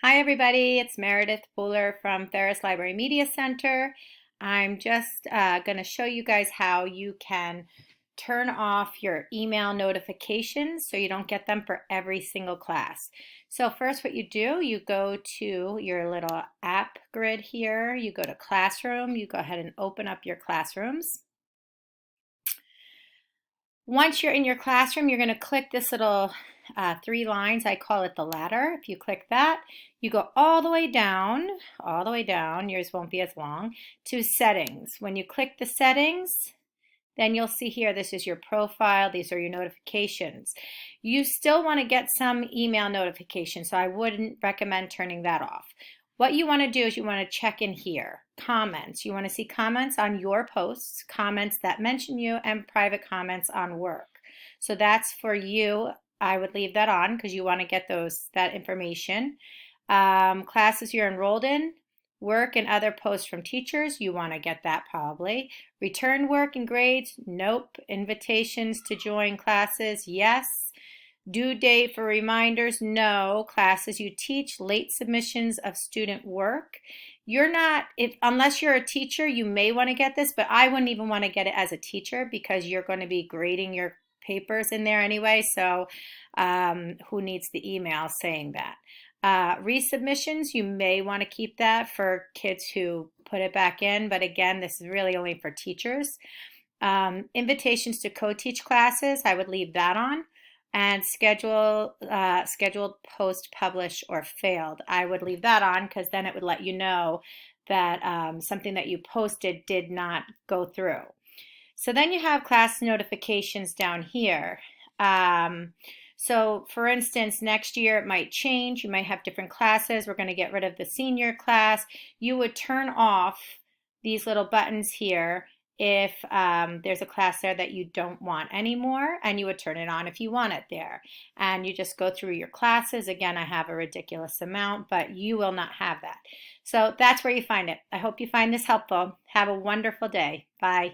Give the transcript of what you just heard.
Hi everybody, it's Meredith Buller from Ferris Library Media Center. I'm just going to show you guys how you can turn off your email notifications so you don't get them for every single class. So first what you do, you go to your little app grid here, you go to Classroom, you go ahead and open up your classrooms. Once you're in your classroom, you're going to click this little three lines. I call it the ladder. If you click that, you go all the way down, yours won't be as long, to settings. When you click the settings, then you'll see here, this is your profile, these are your notifications. You still want to get some email notifications, so I wouldn't recommend turning that off. What you want to do is you want to check in here. Comments. You want to see comments on your posts, comments that mention you, and private comments on work. So that's for you. I would leave that on because you want to get that information. Classes you're enrolled in, work and other posts from teachers, you want to get that probably. Return work and grades, nope. Invitations to join classes, yes. Due date for reminders, no. Classes you teach, late submissions of student work. You're not, unless you're a teacher, you may want to get this, but I wouldn't even want to get it as a teacher because you're going to be grading your papers in there anyway, so who needs the email saying that? Resubmissions, you may want to keep that for kids who put it back in, but again, this is really only for teachers. Invitations to co-teach classes, I would leave that on. And scheduled post, publish, or failed, I would leave that on because then it would let you know that something that you posted did not go through. So then you have class notifications down here. So for instance, next year it might change. You might have different classes. We're going to get rid of the senior class. You would turn off these little buttons here if there's a class there that you don't want anymore, and you would turn it on if you want it there. And you just go through your classes. Again, I have a ridiculous amount, but you will not have that. So that's where you find it. I hope you find this helpful. Have a wonderful day. Bye.